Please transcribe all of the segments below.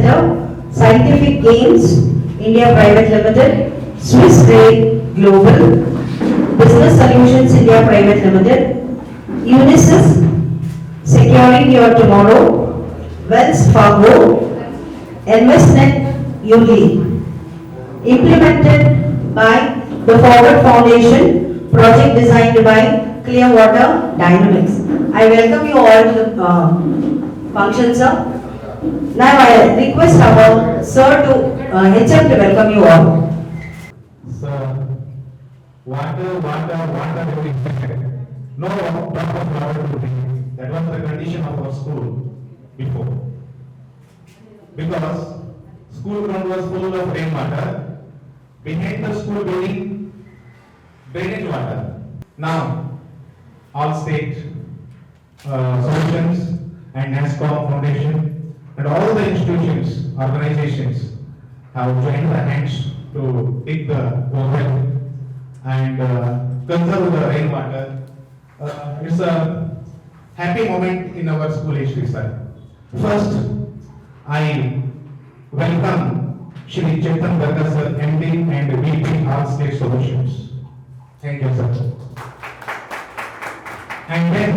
Center, Scientific Games India Private Limited, Swiss Ray Global, Business Solutions India Private Limited, Unisys, Securing Your Tomorrow, Wells Fargo, InvestNet ULI. Implemented by the Forward Foundation, project designed by Clearwater Dynamics. I welcome you all to the function, sir. Now I request our sir to HM to welcome you all. So, water will be expected. No drop of water to be. That was the condition of our school before. Because school ground was full of rainwater. Behind the school building, drainage water. Now, all state solutions and NASCOM Foundation and all the institutions, organizations have joined the hands to dig the borewell and conserve the rainwater. It's a happy moment in our school history, sir. First, I welcome Shri Chetan Garga sir, MD and VP All State Solutions. Thank you, sir. And then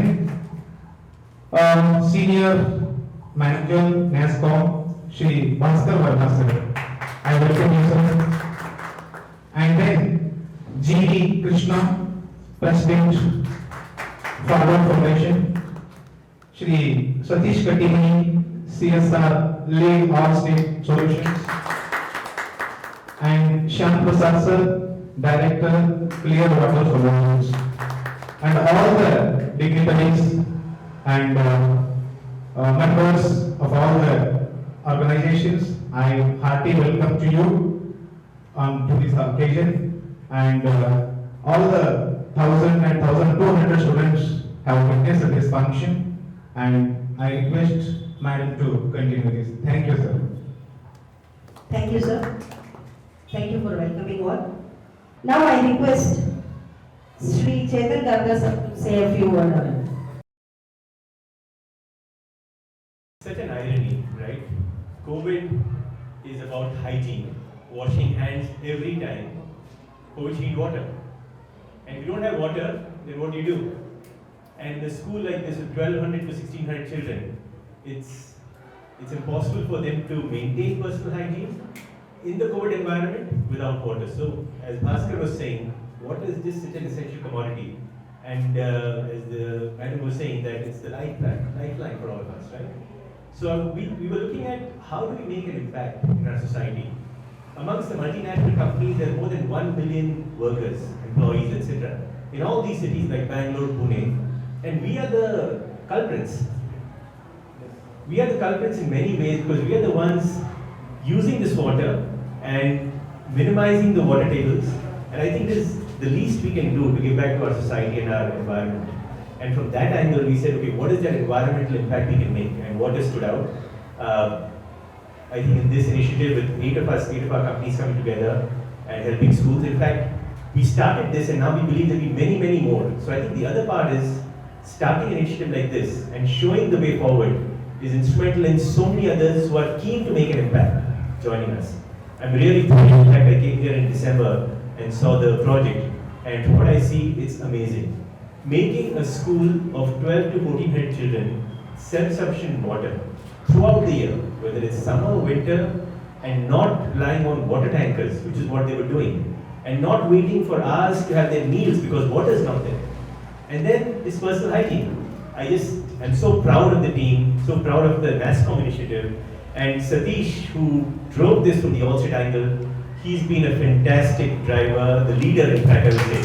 Senior Manager NASCOM Shri Bhaskar Verma sir. I welcome you, sir. And then G. Krishna, President Forward Foundation, Shri Satish Kattini, CSR Lead All State Solutions, and Shyam Prasad sir, Director Clearwater Solutions, and all the dignitaries and members of all the organizations. I hearty welcome to you to this occasion, and all the 1,000 and 1,200 students have witnessed this function, and I request Madam to continue this. Thank you, sir. Thank you, sir. Thank you for welcoming all. Now I request Sri Chetan Garga sir to say a few words. Such an irony, right? COVID is about hygiene, washing hands every time, for which you need water. And if you don't have water, then what do you do? And in a school like this with 1,200 to 1,600 children, it's impossible for them to maintain personal hygiene in the COVID environment without water. So, as Bhaskar was saying, water is just such an essential commodity. And as the madam was saying, that it's the lifeline for all of us, right? So we were looking at how do we make an impact in our society. Amongst the multinational companies, there are more than 1 million workers, employees, etc. in all these cities like Bangalore, Pune, and we are the culprits. We are the culprits in many ways because we are the ones using this water and minimizing the water tables. And I think this is the least we can do to give back to our society and our environment. And from that angle, we said, okay, what is that environmental impact we can make? And water stood out. I think in this initiative with 8 of our companies coming together and helping schools. In fact, we started this and now we believe there'll be many, many more. So I think the other part is starting an initiative like this and showing the way forward is instrumental in so many others who are keen to make an impact joining us. I'm really thrilled. In fact, I came here in December and saw the project, and from what I see, it's amazing. Making a school of 12 to 1400 children self-sufficient in water throughout the year, whether it's summer, winter, and not relying on water tankers, which is what they were doing, and not waiting for hours to have their meals because water is not there. And then this personal hygiene. I'm so proud of the team, so proud of the NASCOM initiative, and Satish, who drove this from the All-State angle. He's been a fantastic driver, the leader, in fact, I would say.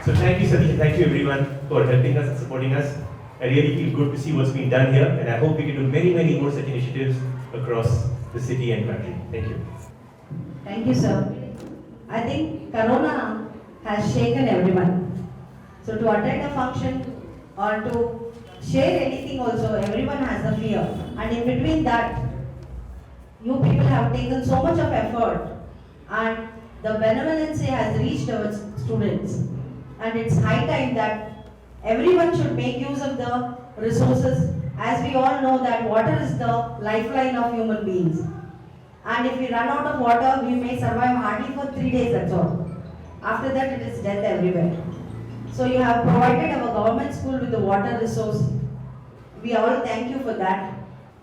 So thank you, Satish, and thank you everyone for helping us and supporting us. I really feel good to see what's being done here, and I hope we can do many, many more such initiatives across the city and country. Thank you. Thank you, sir. I think Corona has shaken everyone. So to attend a function or to share anything also, everyone has a fear. And in between that, you people have taken so much of effort and the benevolence has reached our students. And it's high time that everyone should make use of the resources. As we all know that water is the lifeline of human beings. And if we run out of water, we may survive hardly for 3 days, that's all. After that, it is death everywhere. So you have provided our government school with the water resource. We all thank you for that.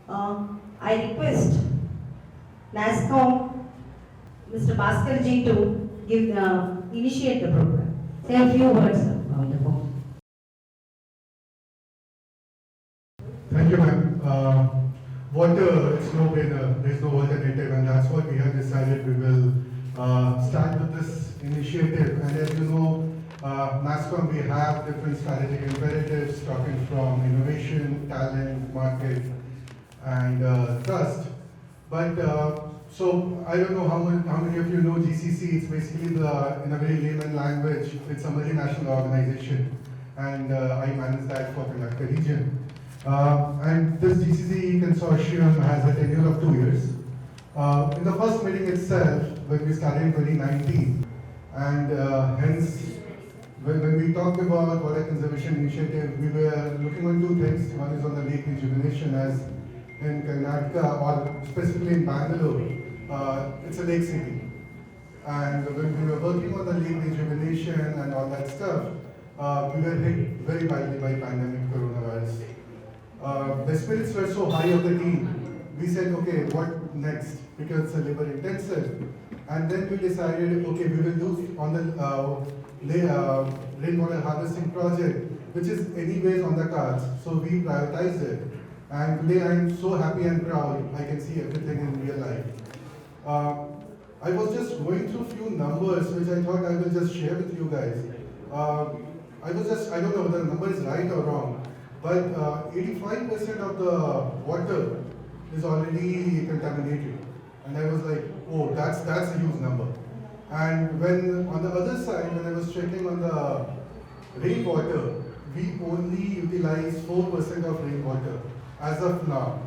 I request NASCOM, Mr. Bhaskar ji to initiate the program. Say a few words on the phone. Thank you, ma'am. Water, it's no brainer. There's no alternative, and that's what we have decided. We will start with this initiative. And as you know, NASCOM, we have different strategic imperatives, starting from innovation, talent, market, and trust. But so I don't know how many of you know GCC. It's basically in a very layman language, it's a multinational organization, and I manage that for the Nagpur region. And this GCC consortium has a tenure of 2 years. In the first meeting itself, when we started in 2019, and hence, when we talked about water conservation initiative, we were looking on two things. One is on the lake rejuvenation, as in Karnataka, or specifically in Bangalore, it's a lake city. And when we were working on the lake rejuvenation and all that stuff, we were hit very badly by pandemic coronavirus. The spirits were so high of the team. We said, okay, what next? Because it's a labor intensive. And then we decided, okay, we will do on the rainwater harvesting project, which is anyways on the cards. So we prioritized it. And today I'm so happy and proud I can see everything in real life. I was just going through few numbers which I thought I will just share with you guys. I don't know whether the number is right or wrong, but 85% of the water is already contaminated. And I was like, oh, that's a huge number. And when on the other side, when I was checking on the rainwater, we only utilize 4% of rainwater as of now.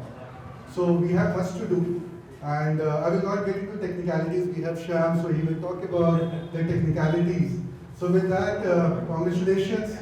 So we have much to do. And I will not get into technicalities. We have Shyam, so he will talk about the technicalities. So with that, congratulations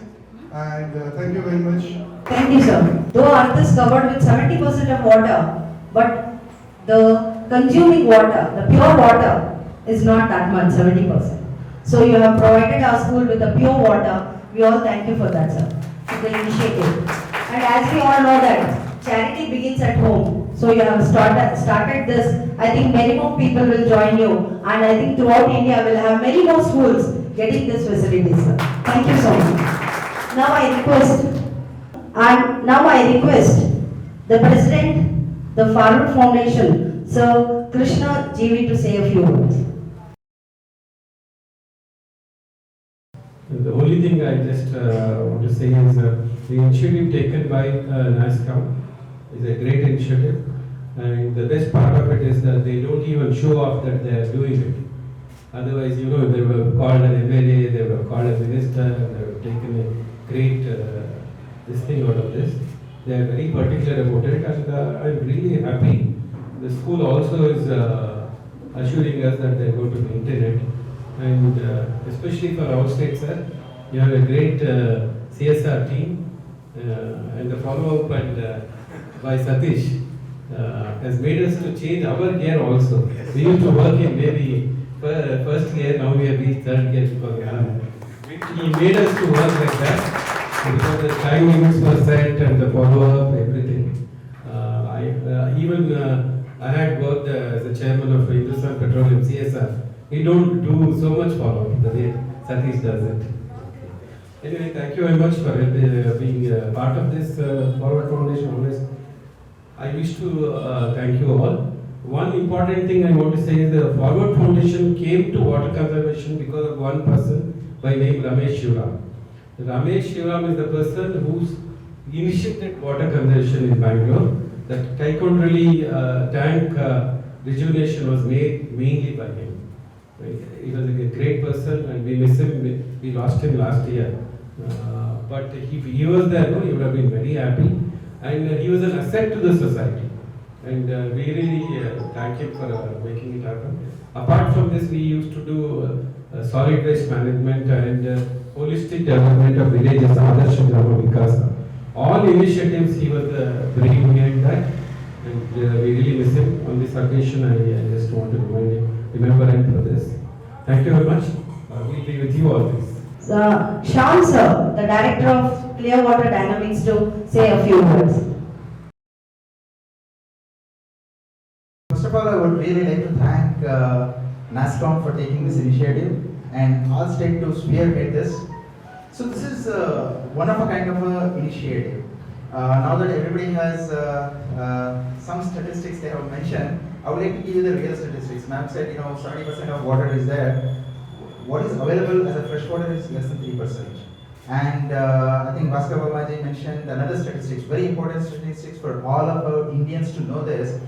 and thank you very much. Thank you, sir. Though Earth is covered with 70% of water, but the consuming water, the pure water, is not that much, 70%. So you have provided our school with the pure water. We all thank you for that, sir, for the initiative. And as we all know that charity begins at home. So you have started this. I think many more people will join you. And I think throughout India we'll have many more schools getting this facility, sir. Thank you so much. Now I request the President, the Farmer Foundation, Sir Krishna GV, to say a few words. The only thing I just want to say is the initiative taken by NASCOM is a great initiative, and the best part of it is that they don't even show off that they are doing it. Otherwise, they were called an MLA, they were called a minister, and they were taken a great this thing out of this. They are very particular about it, and I'm really happy. The school also is assuring us that they are going to maintain it. And especially for our state, sir, you have a great CSR team, and the follow-up by Satish has made us to change our gear also. We used to work in maybe first gear, now we have reached third gear because he made us to work like that because the time limits were set and the follow-up, everything. I had worked as the chairman of Hindustan Petroleum CSR. We don't do so much follow-up the way Satish does it. Anyway, thank you very much for being part of this Forward Foundation. Always, I wish to thank you all. One important thing I want to say is the Forward Foundation came to water conservation because of one person by name Ramesh Shivram. Ramesh Shivram is the person who's initiated water conservation in Bangalore. That Kaikondrelli tank rejuvenation was made mainly by him. He was a great person and we miss him. We lost him last year. But if he was there, he would have been very happy. And he was an asset to the society. And we really thank him for making it happen. Apart from this, we used to do solid waste management and holistic development of villages, Adarsh Grama Vikasa. all initiatives he was the brain behind that, and we really miss him. On this occasion, I just want to remember him for this. Thank you very much. We'll be with you always. Sean sir, the director of Clearwater Dynamics, to say a few words. First of all, I would really like to thank NASCOM for taking this initiative and Allstate to spearhead this. So this is one of a kind of a initiative. Now that everybody has some statistics they have mentioned, I would like to give you the real statistics. Ma'am said, 70% of water is there. What is available as a fresh water is less than 3%. And I think Bhaskar Vermaji mentioned another statistics, very important statistics for all of our Indians to know this,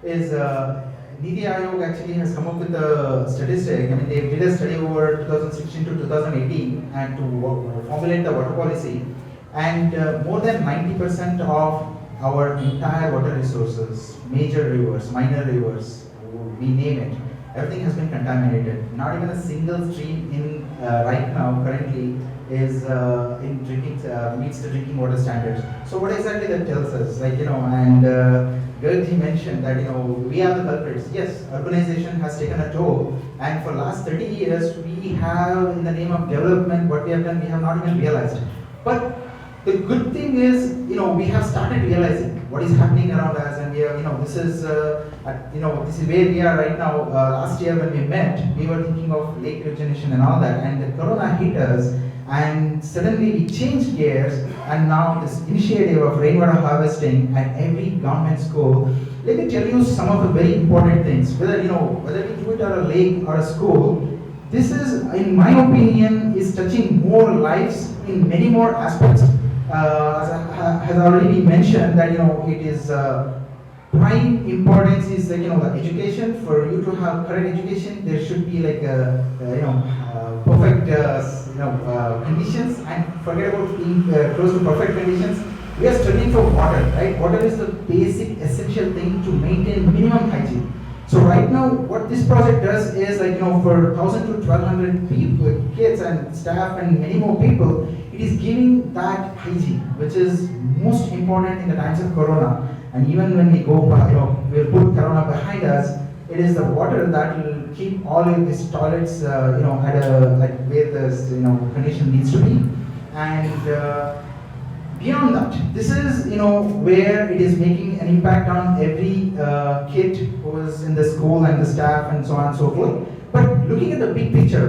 is Niti Aayog actually has come up with a statistic. I mean, they did a study over 2016 to 2018 and to formulate the water policy. And more than 90% of our entire water resources, major rivers, minor rivers, we name it, everything has been contaminated. Not even a single stream in right now currently is in drinking meets the drinking water standards. So what exactly that tells us, and Gargji mentioned that we are the culprits. Yes, urbanization has taken a toll, and for last 30 years we have, in the name of development, what we have done, we have not even realized. But the good thing is, we have started realizing what is happening around us, and we have, this is where we are right now. Last year when we met, we were thinking of lake regeneration and all that, and the corona hit us, and suddenly we changed gears, and now this initiative of rainwater harvesting at every government school. Let me tell you some of the very important things. Whether we do it at a lake or a school, this is, in my opinion, is touching more lives in many more aspects. As has already been mentioned, that it is prime importance is the education. For you to have correct education, there should be like perfect conditions, and forget about being close to perfect conditions. We are studying for water, right? Water is the basic essential thing to maintain minimum hygiene. So right now, what this project does is for 1,000 to 1,200 people, kids and staff and many more people, it is giving that hygiene, which is most important in the times of Corona. And even when we go, we'll put Corona behind us, it is the water that will keep all of these toilets, at where the condition needs to be. And beyond that, this is where it is making an impact on every kid who is in the school and the staff and so on and so forth. But looking at the big picture,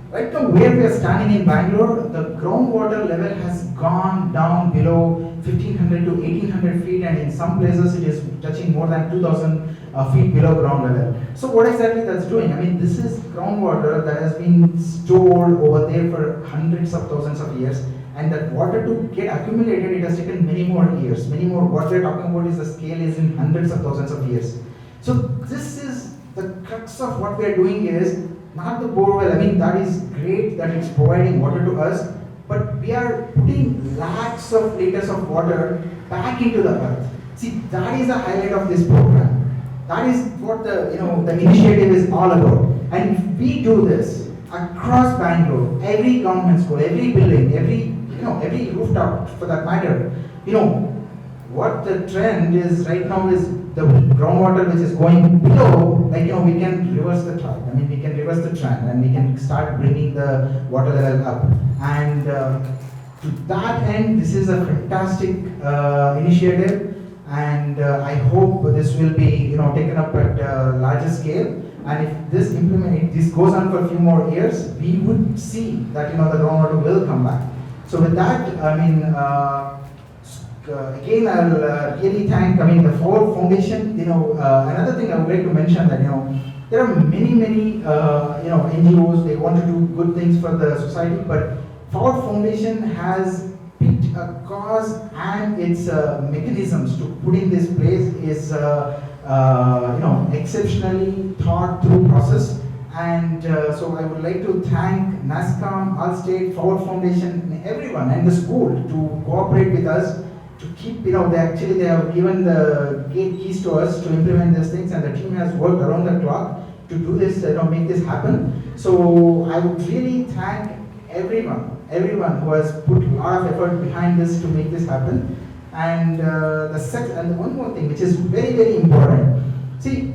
right now where we are standing in Bangalore, the groundwater level has gone down below 1,500 to 1,800 feet, and in some places it is touching more than 2,000 feet below ground level. So what exactly that's doing? I mean, this is groundwater that has been stored over there for hundreds of thousands of years. And that water to get accumulated, it has taken many more years. Many more. What we're talking about is the scale is in hundreds of thousands of years. So this is the crux of what we are doing is not the borewell. I mean, that is great that it's providing water to us, but we are putting lakhs of liters of water back into the earth. See, that is the highlight of this program. That is what the initiative is all about. And if we do this across Bangalore, every government school, every building, every rooftop for that matter, what the trend is right now is the groundwater which is going below, we can reverse the trend. I mean, we can reverse the trend and we can start bringing the water level up. And to that end, this is a fantastic initiative, and I hope this will be taken up at a larger scale. And if this goes on for a few more years, we would see that the groundwater will come back. So with that, I mean, again, I'll really thank the Ford Foundation. Another thing I would like to mention that there are many NGOs. They want to do good things for the society, but Ford Foundation has picked a cause, and its mechanisms to put in this place is exceptionally thought through process. And so I would like to thank NASCOM, Allstate, Ford Foundation, everyone, and the school to cooperate with us to keep, they have given the gate keys to us to implement these things, and the team has worked around the clock to do this, make this happen. So I would really thank everyone who has put a lot of effort behind this to make this happen. And and one more thing which is very, very important. See,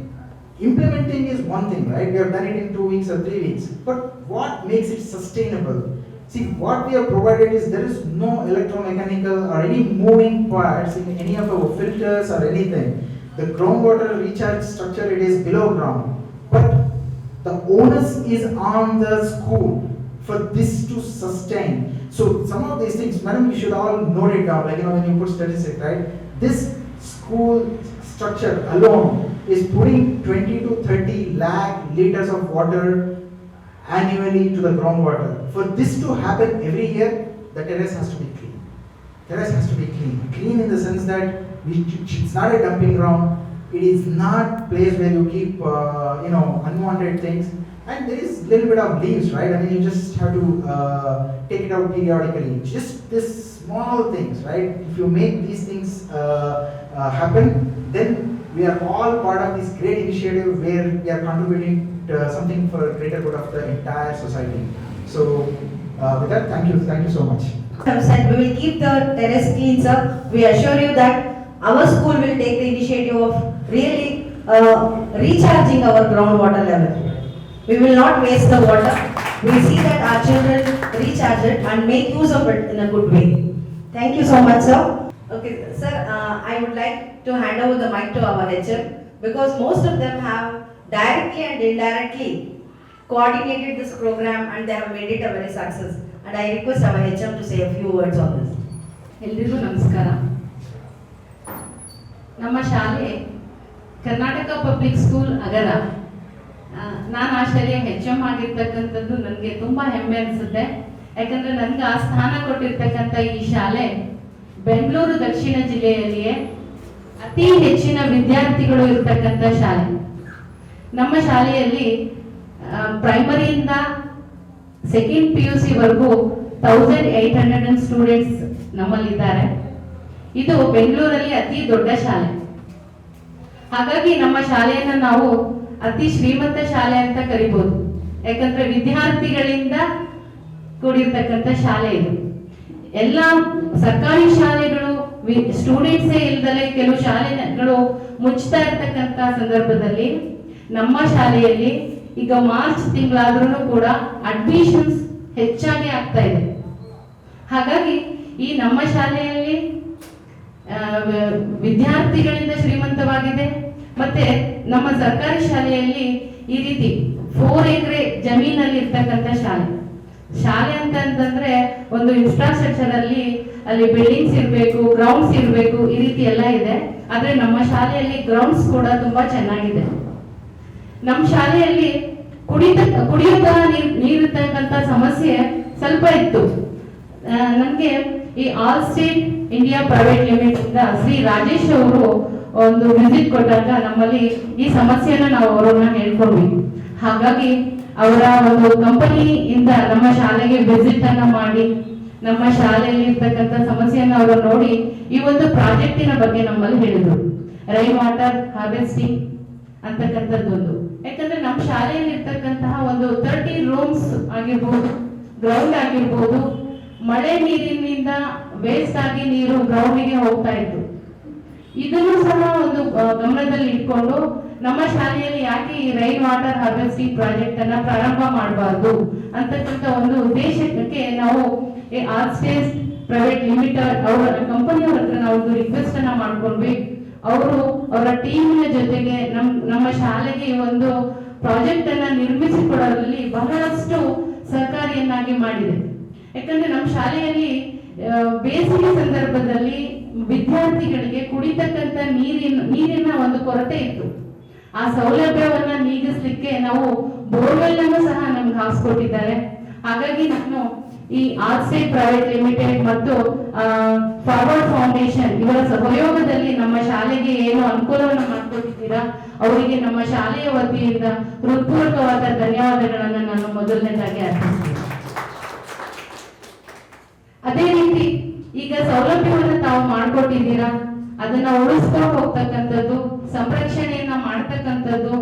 implementing is one thing, right? We have done it in 2 weeks or 3 weeks. But what makes it sustainable? See, what we have provided is there is no electromechanical or any moving parts in any of our filters or anything. The groundwater recharge structure, it is below ground. But the onus is on the school for this to sustain. So some of these things, madam, you should all note it down, like when you put statistics, right? This school structure alone is putting 20 to 30 lakh liters of water annually to the groundwater. For this to happen every year, the terrace has to be clean. Terrace has to be clean. Clean in the sense that it's not a dumping ground. It is not place where you keep unwanted things. And there is a little bit of leaves, right? I mean, you just have to take it out periodically. Just this small things, right? If you make these things happen, then we are all part of this great initiative where we are contributing something for greater good of the entire society. So with that, thank you so much. Said we will keep the terrace clean, sir. We assure you that our school will take the initiative of really recharging our groundwater level. We will not waste the water. We see that our children recharge it and make use of it in a good way. Thank you so much, sir. Okay, sir, I would like to hand over the mic to our HM because most of them have directly and indirectly coordinated this program and they have made it a very success. And I request our HM to say a few words on this. ಎಲ್ರಿಗೂ ನಮಸ್ಕಾರ. ನಮ್ಮ ಶಾಲೆ Karnataka public school ಅಗರ. ನಾನು ಆ ಶಾಲೆಯ HM ಆಗಿರ್ತಕ್ಕಂಥದ್ದು ನನಗೆ ತುಂಬ ಹೆಮ್ಮೆ ಅನಿಸುತ್ತೆ. ಯಾಕಂದರೆ ನನಗೆ ಆ ಸ್ಥಾನ ಕೊಟ್ಟಿರ್ತಕ್ಕಂಥ ಈ ಶಾಲೆ ಬೆಂಗಳೂರು ದಕ್ಷಿಣ ಜಿಲ್ಲೆಯಲ್ಲಿಯೇ ಅತಿ ಹೆಚ್ಚಿನ ವಿದ್ಯಾರ್ಥಿಗಳು ಇರ್ತಕ್ಕಂಥ ಶಾಲೆ. ನಮ್ಮ ಶಾಲೆಯಲ್ಲಿ ಪ್ರೈಮರಿಯಿಂದ ಸೆಕೆಂಡ್ PUC ವರೆಗೂ 1800 ಸ್ಟೂಡೆಂಟ್ಸ್ ನಮ್ಮಲ್ಲಿದ್ದಾರೆ. ಇದು ಬೆಂಗಳೂರಲ್ಲಿ ಅತಿ ದೊಡ್ಡ ಶಾಲೆ. ಹಾಗಾಗಿ ನಮ್ಮ ಶಾಲೆಯನ್ನು ನಾವು ಅತಿ ಶ್ರೀಮಂತ ಶಾಲೆ ಅಂತ ಕರಿಬಹುದು. ಯಾಕಂದ್ರೆ ವಿದ್ಯಾರ್ಥಿಗಳಿಂದ ಕೂಡಿರ್ತಕ್ಕಂಥ ಶಾಲೆ ಇದು. ಎಲ್ಲ ಸರ್ಕಾರಿ ಶಾಲೆಗಳು ಸ್ಟೂಡೆಂಟ್ಸೇ ಇಲ್ದಲೆ ಕೆಲವು ಶಾಲೆಗಳು ಮುಚ್ತಾ ಇರ್ತಕ್ಕಂಥ ಸಂದರ್ಭದಲ್ಲಿ ನಮ್ಮ ಶಾಲೆಯಲ್ಲಿ ಈಗ ಮಾರ್ಚ್ ತಿಂಗಳಾದ್ರೂ ಕೂಡ ಅಡ್ಮಿಷನ್ಸ್ ಹೆಚ್ಚಾಗಿ ಆಗ್ತಾ ಇದೆ. ಹಾಗಾಗಿ ಈ ನಮ್ಮ ಶಾಲೆಯಲ್ಲಿ ವಿದ್ಯಾರ್ಥಿಗಳಿಂದ ಶ್ರೀಮಂತವಾಗಿದೆ. ಮತ್ತೆ ನಮ್ಮ ಸರ್ಕಾರಿ ಶಾಲೆಯಲ್ಲಿ ಈ ರೀತಿ 4 ಎಕರೆ ಜಮೀನಲ್ಲಿ ಇರ್ತಕ್ಕಂಥ ಶಾಲೆ ಅಂತಂದ್ರೆ ಒಂದು ಇನ್ಫ್ರಾಸ್ಟ್ರಕ್ಚರ್ ಅಲ್ಲಿ ಬಿಲ್ಡಿಂಗ್ಸ್ ಇರಬೇಕು, ಗ್ರೌಂಡ್ಸ್ ಇರಬೇಕು, ಈ ರೀತಿ ಎಲ್ಲ ಇದೆ. ಆದ್ರೆ ನಮ್ಮ ಶಾಲೆಯಲ್ಲಿ ಗ್ರೌಂಡ್ಸ್ ಕೂಡ ತುಂಬಾ ಚೆನ್ನಾಗಿದೆ. ನಮ್ಮ ಶಾಲೆಯಲ್ಲಿ ಕುಡಿಯುತ್ತ ನೀರಿರ್ತಕ್ಕಂಥ ಸಮಸ್ಯೆ ಸ್ವಲ್ಪ ಇತ್ತು. ನನಗೆ ಈ all state India private limited ಇಂದ ಶ್ರೀ ರಾಜೇಶ್ ಅವರು ಒಂದು ವಿಸಿಟ್ ಕೊಟ್ಟಾಗ ನಮ್ಮಲ್ಲಿ ಈ ಸಮಸ್ಯೆನ ನಾವು ಅವರನ್ನ ಹೇಳ್ಕೊಂಡ್ವಿ. ಹಾಗಾಗಿ ಅವರ ಒಂದು ಕಂಪನಿಯಿಂದ ನಮ್ಮ ಶಾಲೆಗೆ ವಿಸಿಟ್ ಅನ್ನ ಮಾಡಿ ನಮ್ಮ ಶಾಲೆಯಲ್ಲಿ ಇರ್ತಕ್ಕಂಥ ಸಮಸ್ಯೆಯನ್ನು ಅವರು ನೋಡಿ ಈ ಒಂದು ಪ್ರಾಜೆಕ್ಟಿನ ಬಗ್ಗೆ ನಮ್ಮಲ್ಲಿ ಹೇಳಿದ್ರು. ರೈನ್ ವಾಟರ್ ಹಾರ್ವೆಸ್ಟಿಂಗ್ ಅಂತಕ್ಕಂಥದ್ದೊಂದು. ಯಾಕಂದ್ರೆ ನಮ್ಮ ಶಾಲೆಯಲ್ಲಿ ಇರ್ತಕ್ಕಂತಹ ಒಂದು 30 ರೂಮ್ಸ್ ಆಗಿರ್ಬೋದು, ಗ್ರೌಂಡ್ ಆಗಿರ್ಬೋದು, ಮಳೆ ನೀರಿನಿಂದ ವೇಸ್ಟ್ ಆಗಿ ನೀರು ಗ್ರೌಂಡಿಗೆ ಹೋಗ್ತಾ ಇತ್ತು. ಇದನ್ನು ಸಹ ಒಂದು ಗಮನದಲ್ಲಿ ಇಟ್ಕೊಂಡು ನಮ್ಮ ಶಾಲೆಯಲ್ಲಿ ಯಾಕೆ ಈ ರೈನ್ ವಾಟರ್ ಹಾರ್ವೆಸ್ಟಿಂಗ್ ಪ್ರಾಜೆಕ್ಟ್ ಅನ್ನ ಪ್ರಾರಂಭ ಮಾಡಬಾರ್ದು ಅಂತಕ್ಕಂಥ ಒಂದು ಉದ್ದೇಶಕ್ಕೆ ನಾವು ಆಲ್ ಸ್ಟೇಟ್ ಪ್ರೈವೇಟ್ ಲಿಮಿಟೆಡ್ ಅವರ ಕಂಪನಿಯವರ ಹತ್ರ ನಾವು ಒಂದು ರಿಕ್ವೆಸ್ಟ್ ಅನ್ನ ಮಾಡ್ಕೊಂಡ್ವಿ. ಅವರು ಅವರ ಟೀಮಿನ ಜೊತೆಗೆ ನಮ್ಮ ಶಾಲೆಗೆ ಒಂದು ಪ್ರಾಜೆಕ್ಟ್ ಅನ್ನ ನಿರ್ಮಿಸಿಕೊಡೋದ್ರಲ್ಲಿ ಬಹಳಷ್ಟು ಸಹಕಾರಿಯನ್ನಾಗಿ ಮಾಡಿದೆ. ಯಾಕಂದ್ರೆ ನಮ್ಮ ಶಾಲೆಯಲ್ಲಿ ಬೇಸಿಗೆ ಸಂದರ್ಭದಲ್ಲಿ ವಿದ್ಯಾರ್ಥಿಗಳಿಗೆ ಕುಡಿತಕ್ಕಂಥ ನೀರಿನ ಒಂದು ಕೊರತೆ ಇತ್ತು. ಆ ಸೌಲಭ್ಯವನ್ನ ನೀಗಿಸ್ಲಿಕ್ಕೆ ನಾವು ಬೋರ್ವೆಲ್ ಅನ್ನು ಸಹ ನಮ್ಗೆ ಹಾಕ್ಸ್ಕೊಟ್ಟಿದ್ದಾರೆ. ಹಾಗಾಗಿ ನಾನು ಈ ಆಲ್ ಸ್ಟೇಟ್ ಪ್ರೈವೇಟ್ ಲಿಮಿಟೆಡ್ ಮತ್ತು ಫಾರ್ವರ್ಡ್ ಫೌಂಡೇಶನ್ ಇವರ ಸಹಯೋಗದಲ್ಲಿ ನಮ್ಮ ಶಾಲೆಗೆ ಏನು ಅನುಕೂಲವನ್ನು ಮಾಡಿಕೊಟ್ಟಿದ್ದೀರಾ ಅವರಿಗೆ ನಮ್ಮ ಶಾಲೆಯ ವತಿಯಿಂದ ಹೃತ್ಪೂರ್ವಕವಾದ ಧನ್ಯವಾದಗಳನ್ನು ನಾನು ಮೊದಲನೇದಾಗಿ ಅರ್ಪಿಸ್ತೀನಿ. ಅದೇ ರೀತಿ ಈಗ ಸೌಲಭ್ಯವನ್ನು ತಾವು ಮಾಡಿಕೊಟ್ಟಿದ್ದೀರಾ, ಅದನ್ನ ಉಳಿಸ್ಕೊಂಡು ಹೋಗ್ತಕ್ಕಂಥದ್ದು, ಸಂರಕ್ಷಣೆಯನ್ನ ಮಾಡ್ತಕ್ಕಂಥದ್ದು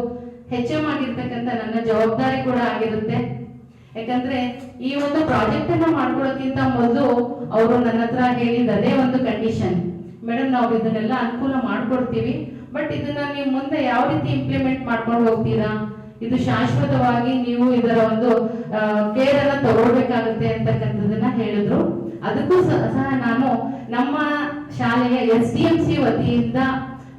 HM ಆಗಿರ್ತಕ್ಕಂಥ ನನ್ನ ಜವಾಬ್ದಾರಿ ಕೂಡ ಆಗಿರುತ್ತೆ. ಯಾಕಂದ್ರೆ ಈ ಒಂದು ಪ್ರಾಜೆಕ್ಟ್ ಅನ್ನ ಮಾಡ್ಕೊಳ್ಳೋಕ್ಕಿಂತ ಮೊದಲು ಅವರು ನನ್ನ ಹತ್ರ ಹೇಳಿದ ಅದೇ ಒಂದು ಕಂಡೀಷನ್, ಮೇಡಮ್ ನಾವು ಇದನ್ನೆಲ್ಲ ಅನುಕೂಲ ಮಾಡ್ಕೊಡ್ತೀವಿ, ಬಟ್ ಇದನ್ನ ನೀವು ಮುಂದೆ ಯಾವ ರೀತಿ ಇಂಪ್ಲಿಮೆಂಟ್ ಮಾಡ್ಕೊಂಡು ಹೋಗ್ತೀರಾ, ಇದು ಶಾಶ್ವತವಾಗಿ ನೀವು ಇದರ ಒಂದು ಕೇರ್ ಅನ್ನ ತಗೊಳ್ಬೇಕಾಗುತ್ತೆ ಅಂತಕ್ಕಂಥದ್ದನ್ನ ಹೇಳಿದ್ರು. ಅದಕ್ಕೂ ಸಹ ನಾನು ನಮ್ಮ ಶಾಲೆಯ SDMC ವತಿಯಿಂದ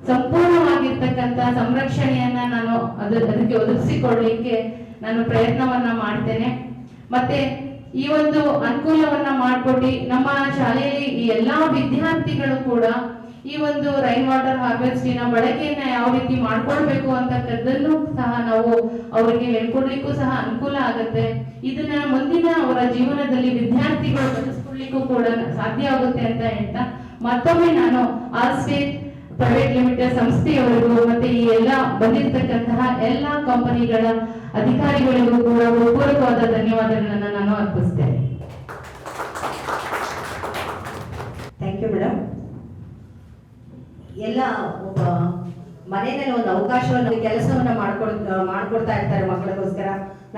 ಸಂಪೂರ್ಣವಾಗಿರ್ತಕ್ಕಂಥ ಸಂರಕ್ಷಣೆಯನ್ನ ನಾನು ಅದಕ್ಕೆ ಒದಗಿಸಿಕೊಳ್ಳಲಿಕ್ಕೆ ನಾನು ಪ್ರಯತ್ನವನ್ನ ಮಾಡ್ತೇನೆ. ಮತ್ತೆ ಈ ಒಂದು ಅನುಕೂಲವನ್ನ ಮಾಡಿಕೊಟ್ಟು ನಮ್ಮ ಶಾಲೆಯಲ್ಲಿ ಈ ಎಲ್ಲಾ ವಿದ್ಯಾರ್ಥಿಗಳು ಕೂಡ ಈ ಒಂದು ರೈನ್ ವಾಟರ್ ಹಾರ್ವೆಸ್ಟಿನ ಬಳಕೆಯನ್ನ ಯಾವ ರೀತಿ ಮಾಡ್ಕೊಳ್ಬೇಕು ಅಂತಕ್ಕದ್ದನ್ನು ಸಹ ನಾವು ಅವರಿಗೆ ಹೇಳ್ಕೊಡ್ಲಿಕ್ಕೂ ಸಹ ಅನುಕೂಲ ಆಗುತ್ತೆ. ಇದನ್ನ ಮುಂದಿನ ಅವರ ಜೀವನದಲ್ಲಿ ವಿದ್ಯಾರ್ಥಿಗಳು ಬಳಸ್ಕೊಳ್ಲಿಕ್ಕೂ ಕೂಡ ಸಾಧ್ಯ ಆಗುತ್ತೆ ಅಂತ ಹೇಳ್ತಾ ಮತ್ತೊಮ್ಮೆ ನಾನು ಆಲ್ ಸ್ಟೇಟ್ ಪ್ರೈವೇಟ್ ಲಿಮಿಟೆಡ್ ಸಂಸ್ಥೆಯವರಿಗೂ ಮತ್ತೆ ಈ ಎಲ್ಲ ಬಂದಿರತಕ್ಕಂತಹ ಎಲ್ಲ ಕಂಪನಿಗಳ ಅಧಿಕಾರಿಗಳಿಗೂ ಕೂಡ ಪೂರಕವಾದ ಧನ್ಯವಾದಗಳನ್ನ ನಾನು ಅರ್ಪಿಸ್ತೇನೆ. Thank you madam. ಎಲ್ಲ ಒಬ್ಬ ಮನೆಯಲ್ಲಿ ಒಂದು ಅವಕಾಶವನ್ನು ಕೆಲಸವನ್ನ ಮಾಡ್ಕೊಡ್ತಾ ಇರ್ತಾರೆ ಮಕ್ಕಳಿಗೋಸ್ಕರ.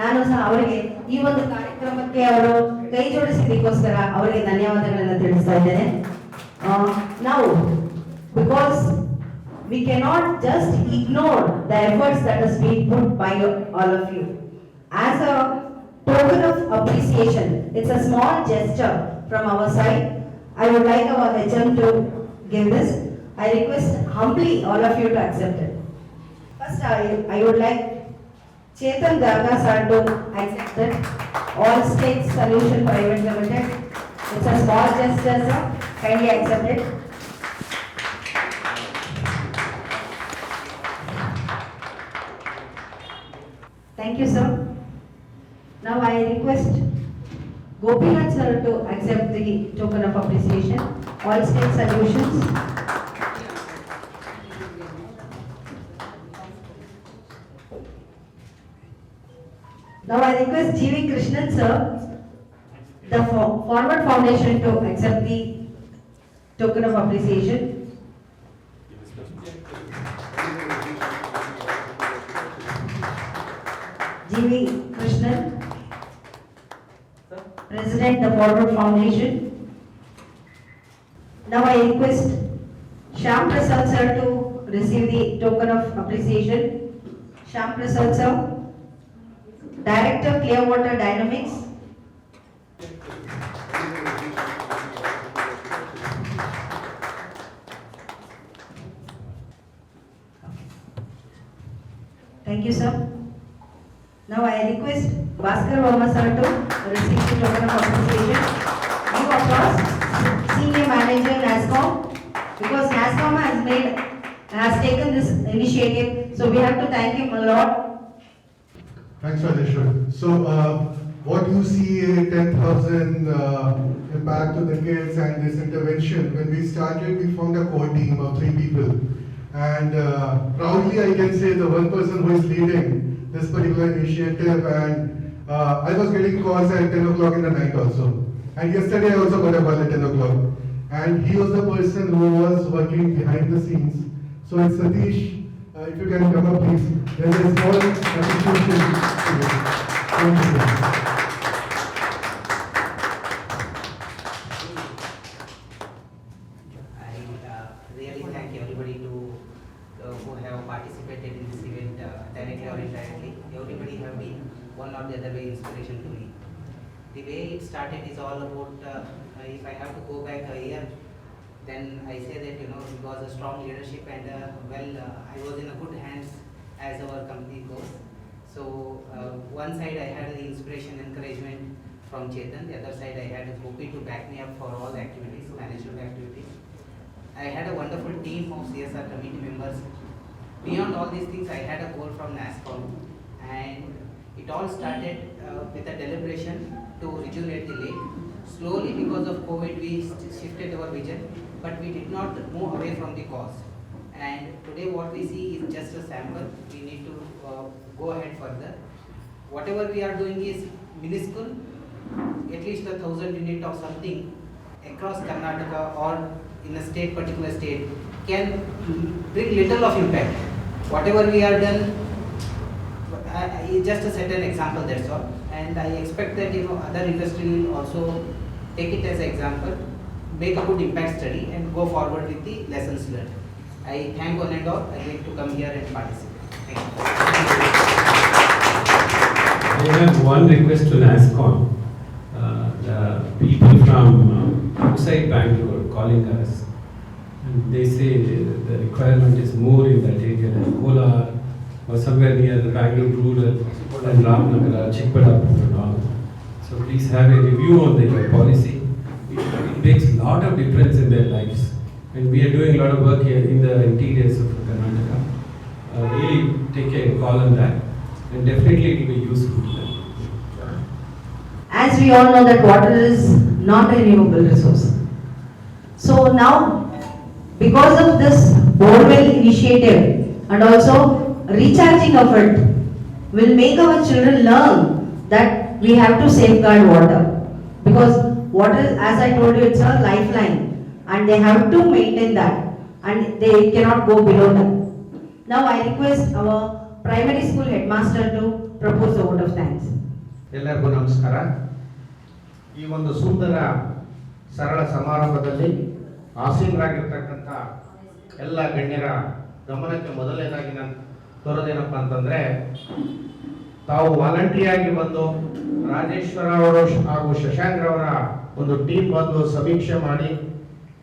ನಾನು ಸಹ ಅವರಿಗೆ ಈ ಒಂದು ಕಾರ್ಯಕ್ರಮಕ್ಕೆ ಅವರು ಕೈ ಜೋಡಿಸಿದ್ದಕ್ಕೋಸ್ಕರ ಅವರಿಗೆ ಧನ್ಯವಾದಗಳನ್ನ ತಿಳಿಸ್ತಾ ಇದ್ದೇನೆ. ನಾವು because we cannot just ignore the efforts that is being put by all of you. As a token of appreciation, it's a small gesture from our side. I would like our HM to give this. I request humbly all of you to accept it. First, I would like Chetan Daga sir to accept it. All State Solution Private Limited. It's a small gesture, sir. Kindly accept it. Thank you, sir. Now I request Gopinath sir to accept the token of appreciation. All State Solutions. Now I request G.V. Krishnan sir, the Forward Foundation, to accept the token of appreciation. G.V. Krishnan, President, the Forward Foundation. Now I request Shyam Prasad sir to receive the token of appreciation. Shyam Prasad sir, Director, Clearwater Dynamics. Thank you, sir. Now I request Bhaskar Verma sir to receive the token of appreciation. Give applause, Senior Manager NASSCOM, because NASSCOM has taken this initiative, so we have to thank him a lot. Thanks, Radeshwar. So, what you see, 10,000 impact to the kids and this intervention, when we started, we formed a core team of 3 people. And proudly, I can say the one person who is leading this particular initiative, and I was getting calls at 10 o'clock in the night also. And yesterday, I also got a call at 10 o'clock. And he was the person who was working behind the scenes. So, it's Satish. If you can come up, please. There is a small appreciation to you. Thank you. I really thank everybody who have participated in this event directly or indirectly. Everybody have been one or the other way inspiration to me. The way it started is all about, if I have to go back a year, then I say that it was a strong leadership and I was in a good hands as our company goes. So one side I had the inspiration, encouragement from Chetan, the other side I had Gopi to back me up for all activities, management activities. I had a wonderful team of CSR committee members. Beyond all these things, I had a goal from NASSCOM, and it all started with a deliberation to rejuvenate the lake. Slowly, because of COVID, we shifted our vision, but we did not move away from the cause. And today what we see is just a sample. We need to go ahead further. Whatever we are doing is minuscule, at least 1,000 units of something across Karnataka or in a particular state can bring little of impact. Whatever we are done, just to set an example, that's all. And I expect that other industry will also take it as an example, make a good impact study, and go forward with the lessons learned. I thank one and all. I like to come here and participate. Thank you. I have one request to NASSCOM. The people from outside Bangalore calling us, and they say the requirement is more in that area, like Kolar or somewhere near the Bangalore rural and Ramnagara, Chikballapur and all. So please have a review on the policy. It makes a lot of difference in their lives. And we are doing a lot of work here in the interiors of Karnataka. Really take a call on that, and definitely it will be useful to them. As we all know that water is non-renewable resource. So now, because of this borewell initiative and also recharging of it, will make our children learn that we have to safeguard water. Because water, as I told you, it's a lifeline and they have to maintain that and they cannot go below that. Now I request our primary school headmaster to propose a vote of thanks. ಎಲ್ಲರಿಗೂ ನಮಸ್ಕಾರ. ಈ ಒಂದು ಸುಂದರ ಸರಳ ಸಮಾರಂಭದಲ್ಲಿ ಆಸೀನರಾಗಿರ್ತಕ್ಕಂಥ ಎಲ್ಲ ಗಣ್ಯರ ಗಮನಕ್ಕೆ ಮೊದಲನೇದಾಗಿ ನಾನು ತೋರೋದೇನಪ್ಪ ಅಂತಂದರೆ, ತಾವು ವಾಲಂಟ್ರಿಯಾಗಿ ಬಂದು ರಾಜೇಶ್ವರ ಅವರು ಹಾಗೂ ಶಶಾಂಕ್ರವರ ಒಂದು ಟೀಮ್ ಬಂದು ಸಮೀಕ್ಷೆ ಮಾಡಿ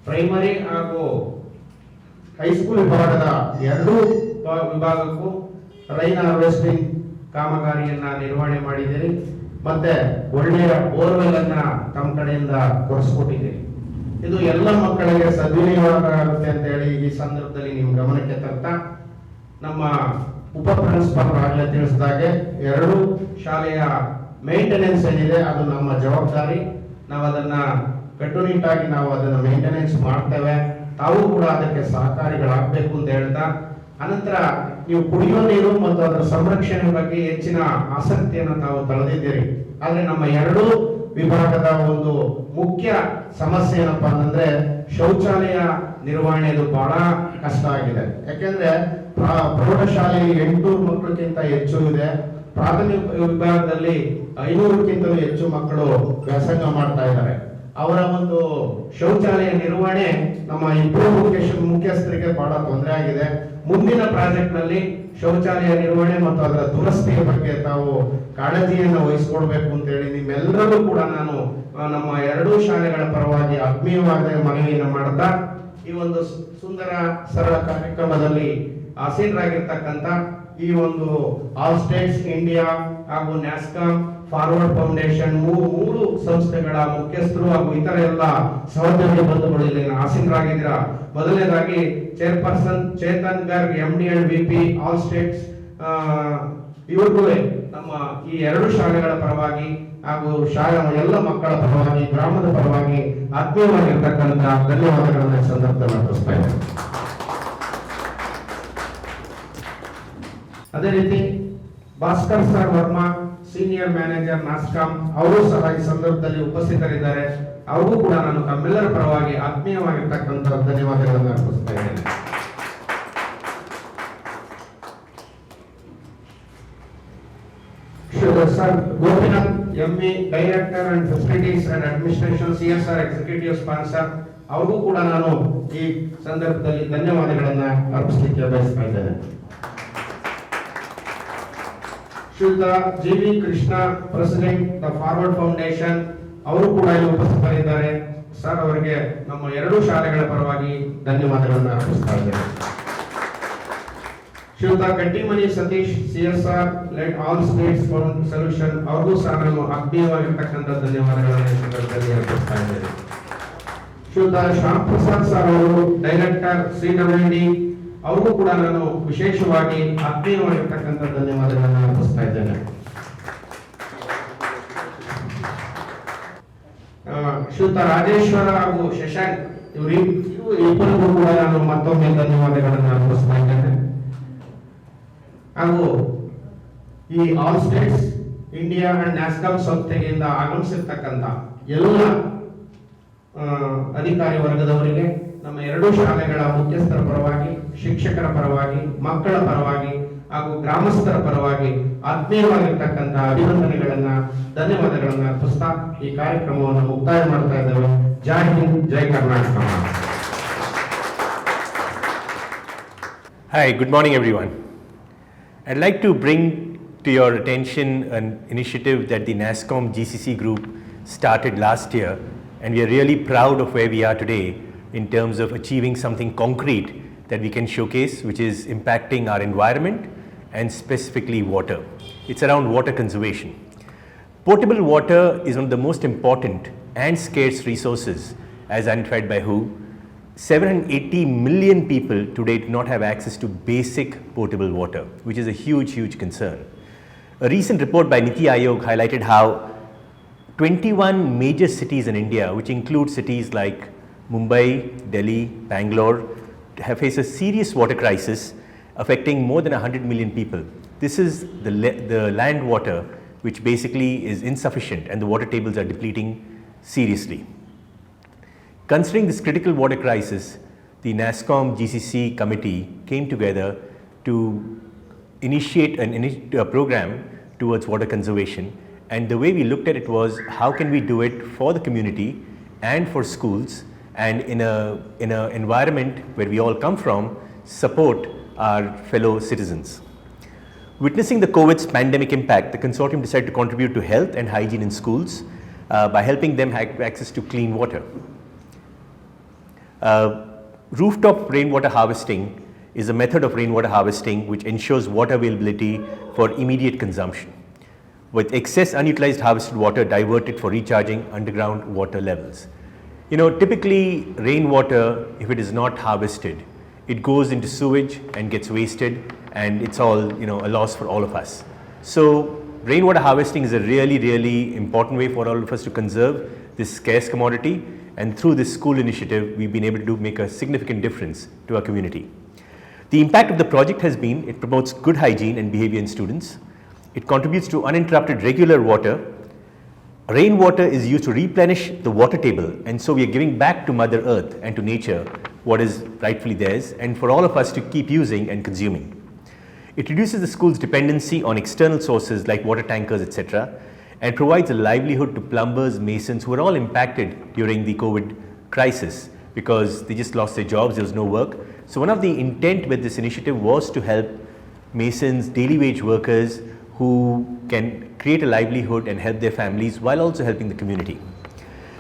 ಪ್ರೈಮರಿ ಹಾಗೂ ಹೈಸ್ಕೂಲ್ ವಿಭಾಗದ ಎರಡೂ ವಿಭಾಗಕ್ಕೂ ರೈನ್ ಹಾರ್ವೆಸ್ಟಿಂಗ್ ಕಾಮಗಾರಿಯನ್ನು ನಿರ್ವಹಣೆ ಮಾಡಿದ್ದೀರಿ. ಮತ್ತೆ ಒಳ್ಳೆಯ ಬೋರ್ವೆಲ್ ಅನ್ನ ತಮ್ಮ ಕಡೆಯಿಂದ ಕೊಡಿಸ್ಕೊಟ್ಟಿದ್ದೀರಿ. ಇದು ಎಲ್ಲ ಮಕ್ಕಳಿಗೆ ಸದ್ವಿನಿಯೋಗ ಆಗುತ್ತೆ ಅಂತ ಹೇಳಿ ಈ ಸಂದರ್ಭದಲ್ಲಿ ನಿಮ್ಮ ಗಮನಕ್ಕೆ ತರ್ತಾ, ನಮ್ಮ ಉಪ ಪ್ರಿನ್ಸಿಪಾಲ್ ಆಗಲೇ ತಿಳಿಸಿದಾಗೆ ಎರಡು ಶಾಲೆಯ ಮೇಂಟೆನೆನ್ಸ್ ಏನಿದೆ ಅದು ನಮ್ಮ ಜವಾಬ್ದಾರಿ. ನಾವು ಅದನ್ನ ಕಟ್ಟುನಿಟ್ಟಾಗಿ ನಾವು ಅದನ್ನ ಮೇಂಟೆನೆನ್ಸ್ ಮಾಡ್ತೇವೆ. ತಾವು ಕೂಡ ಅದಕ್ಕೆ ಸಹಕಾರಿಗಳಾಗಬೇಕು ಅಂತ ಹೇಳ್ತಾ, ಅನಂತರ ನೀವು ಕುಡಿಯುವ ನೀರು ಮತ್ತು ಅದರ ಸಂರಕ್ಷಣೆ ಬಗ್ಗೆ ಹೆಚ್ಚಿನ ಆಸಕ್ತಿಯನ್ನು ತಾವು ತಳೆದಿದ್ದೀರಿ. ಆದ್ರೆ ನಮ್ಮ ಎರಡೂ ವಿಭಾಗದ ಒಂದು ಮುಖ್ಯ ಸಮಸ್ಯೆ ಏನಪ್ಪಾ ಅಂತಂದ್ರೆ ಶೌಚಾಲಯ ನಿರ್ವಹಣೆದು ಬಹಳ ಕಷ್ಟ ಆಗಿದೆ. ಯಾಕೆಂದ್ರೆ ಪ್ರೌಢಶಾಲೆಯಲ್ಲಿ 800 ಮಕ್ಕಳಿಗಿಂತ ಹೆಚ್ಚು ಇದೆ. ಪ್ರಾಥಮಿಕ ವಿಭಾಗದಲ್ಲಿ 500ಕ್ಕಿಂತಲೂ ಹೆಚ್ಚು ಮಕ್ಕಳು ವ್ಯಾಸಂಗ ಮಾಡ್ತಾ ಇದ್ದಾರೆ. ಅವರ ಒಂದು ಶೌಚಾಲಯ ನಿರ್ವಹಣೆ ನಮ್ಮ ಇಬ್ಬರು ಮುಖ್ಯಸ್ಥರಿಗೆ ಬಹಳ ತೊಂದರೆ ಆಗಿದೆ. ಮುಂದಿನ ಪ್ರಾಜೆಕ್ಟ್ ನಲ್ಲಿ ಶೌಚಾಲಯ ನಿರ್ವಹಣೆ ಮತ್ತು ಅದರ ದುರಸ್ತಿಯ ಬಗ್ಗೆ ತಾವು ಕಾಳಜಿಯನ್ನು ವಹಿಸಿಕೊಡ್ಬೇಕು ಅಂತ ಹೇಳಿ ನಿಮ್ಮೆಲ್ಲರೂ ಕೂಡ ನಾನು ನಮ್ಮ ಎರಡೂ ಶಾಲೆಗಳ ಪರವಾಗಿ ಆತ್ಮೀಯವಾದ ಮನವಿಯನ್ನು ಮಾಡ್ತಾ, ಈ ಒಂದು ಸುಂದರ ಸರಳ ಕಾರ್ಯಕ್ರಮದಲ್ಲಿ ಆಸೀನರಾಗಿರ್ತಕ್ಕಂಥ ಈ ಒಂದು ಆಲ್ ಸ್ಟೇಟ್ಸ್ ಇಂಡಿಯಾ ಹಾಗೂ ನ್ಯಾಸ್ಕಾಂ ಫಾರ್ವರ್ಡ್ ಫೌಂಡೇಶನ್ ಮೂರು ಸಂಸ್ಥೆಗಳ ಮುಖ್ಯಸ್ಥರು ಹಾಗೂ ಇತರ ಎಲ್ಲ ಸಹೋದ್ಯೋಗಿ ಬಂಧುಗಳು ಇಲ್ಲಿ ಆಸೀನರಾಗಿದ್ದೀರಾ. ಮೊದಲನೇದಾಗಿ chairperson Chetan Garg MD and VP all States, ಇವ್ರಿಗೂ ನಮ್ಮ ಈ ಎರಡು ಶಾಲೆಗಳ ಪರವಾಗಿ ಹಾಗೂ ಶಾಲಾ ಎಲ್ಲ ಮಕ್ಕಳ ಪರವಾಗಿ ಗ್ರಾಮದ ಪರವಾಗಿ ಆತ್ಮೀಯವಾಗಿರ್ತಕ್ಕಂಥ ಧನ್ಯವಾದಗಳನ್ನು ಸಂದರ್ಭದಲ್ಲಿ ಅರ್ಪಿಸ್ತಾ ಇದ್ದೇನೆ. ಅದೇ ರೀತಿ Bhaskar sir Varma senior manager NASSCOM ಅವರು ಸಹ ಈ ಸಂದರ್ಭದಲ್ಲಿ ಉಪಸ್ಥಿತರಿದ್ದಾರೆ. ಅವ್ರಿಗೂ ಕೂಡ ನಾನು ತಮ್ಮೆಲ್ಲರ ಪರವಾಗಿ ಆತ್ಮೀಯವಾಗಿರ್ತಕ್ಕಂಥ ಧನ್ಯವಾದಗಳನ್ನು ಅರ್ಪಿಸ್ತಾ ಇದ್ದೇನೆ. Sir Gopinath ME director and facilities and administration CSR executive sponsor, ಅವ್ರಿಗೂ ಕೂಡ ನಾನು ಈ ಸಂದರ್ಭದಲ್ಲಿ ಧನ್ಯವಾದಗಳನ್ನು ಅರ್ಪಿಸಲಿಕ್ಕೆ ಬಯಸ್ತಾ ಇದ್ದೇನೆ. ಶ್ರೀಯುತ GV Krishna president the forward foundation, ಅವರು ಕೂಡ ಇಲ್ಲಿ ಉಪಸ್ಥಿತರಿದ್ದಾರೆ. ಸರ್ ಅವರಿಗೆ ನಮ್ಮ ಎರಡೂ ಶಾಲೆಗಳ ಪರವಾಗಿ ಧನ್ಯವಾದಗಳನ್ನು ಅರ್ಪಿಸ್ತಾ ಇದ್ದೇನೆ. ಶ್ರೀಯುತ Kattimani Satish CSR let all States solution, ಅವ್ರಿಗೂ ಸಹ ನಾನು ಆತ್ಮೀಯವಾಗಿರ್ತಕ್ಕಂಥ ಧನ್ಯವಾದಗಳನ್ನು ಸಂದರ್ಭದಲ್ಲಿ ಅರ್ಪಿಸ್ತಾ ಇದ್ದೇನೆ. ಶ್ರೀಯುತ ಶ್ಯಾಮ್ ಪ್ರಸಾದ್ ಸರ್ ಅವರು ಡೈರೆಕ್ಟರ್ CWD, ಅವ್ರಿಗೂ ಕೂಡ ನಾನು ವಿಶೇಷವಾಗಿ ಆತ್ಮೀಯವಾಗಿರ್ತಕ್ಕಂಥ ಧನ್ಯವಾದಗಳನ್ನು ಅರ್ಪಿಸ್ತಾ ಇದ್ದೇನೆ. ಶ್ರೀಯುತ ರಾಜೇಶ್ವರ ಹಾಗೂ ಶಶಾಂಕ್ ಇಬ್ಬರಿಗೂ ಕೂಡ ನಾನು ಮತ್ತೊಮ್ಮೆ ಧನ್ಯವಾದಗಳನ್ನು ಅರ್ಪಿಸ್ತಾ ಇದ್ದೇನೆ. ಹಾಗೂ ಈ all States India and NASSCOM ಸಂಸ್ಥೆಯಿಂದ ಆಗಮಿಸಿರ್ತಕ್ಕಂಥ ಎಲ್ಲ ಅಧಿಕಾರಿ ವರ್ಗದವರಿಗೆ ನಮ್ಮ ಎರಡೂ ಶಾಲೆಗಳ ಮುಖ್ಯಸ್ಥರ ಪರವಾಗಿ, ಶಿಕ್ಷಕರ ಪರವಾಗಿ, ಮಕ್ಕಳ ಪರವಾಗಿ ಹಾಗೂ ಗ್ರಾಮಸ್ಥರ ಪರವಾಗಿ ಆತ್ಮೀಯವಾಗಿರ್ತಕ್ಕಂಥ ಅಭಿನಂದನೆಗಳನ್ನ ಧನ್ಯವಾದಗಳನ್ನ ಅರ್ಪಿಸ್ತಾ ಈ ಕಾರ್ಯಕ್ರಮವನ್ನು ಮುಕ್ತಾಯ ಮಾಡ್ತಾ ಇದ್ದೇವೆ. ಜೈ ಹಿಂದ್, ಜೈ Karnataka. Hi, good morning everyone. I'd like to bring to your attention an initiative that the NASSCOM GCC group started last year, and we are really proud of where we are today in terms of achieving something concrete that we can showcase, which is impacting our environment and specifically water. It's around water conservation. Potable water is one of the most important and scarce resources as identified by WHO. 780 million people today do not have access to basic potable water, which is a huge, huge concern. A recent report by Niti Aayog highlighted how 21 major cities in India, which include cities like Mumbai, Delhi, Bangalore, have faced a serious water crisis affecting more than 100 million people. This is the land water which basically is insufficient and the water tables are depleting seriously. Considering this critical water crisis, the NASSCOM GCC committee came together to initiate a program towards water conservation, and the way we looked at it was how can we do it for the community and for schools, and in a environment where we all come from, support our fellow citizens. Witnessing the COVID's pandemic impact, the consortium decided to contribute to health and hygiene in schools by helping them have access to clean water. Rooftop rainwater harvesting is a method of rainwater harvesting which ensures water availability for immediate consumption, with excess unutilized harvested water diverted for recharging underground water levels. You know, typically rainwater, if it is not harvested, it goes into sewage and gets wasted, and it's all, you know, a loss for all of us. So rainwater harvesting is a really, really important way for all of us to conserve this scarce commodity, and through this school initiative, we've been able to make a significant difference to our community. The impact of the project has been, it promotes good hygiene and behavior in students. It contributes to uninterrupted regular water. Rainwater is used to replenish the water table, and so we are giving back to Mother Earth and to nature what is rightfully theirs, and for all of us to keep using and consuming. It reduces the school's dependency on external sources like water tankers, etc., and provides a livelihood to plumbers, masons, who were all impacted during the COVID crisis because they just lost their jobs, there was no work. So one of the intent with this initiative was to help masons, daily wage workers who can create a livelihood and help their families while also helping the community.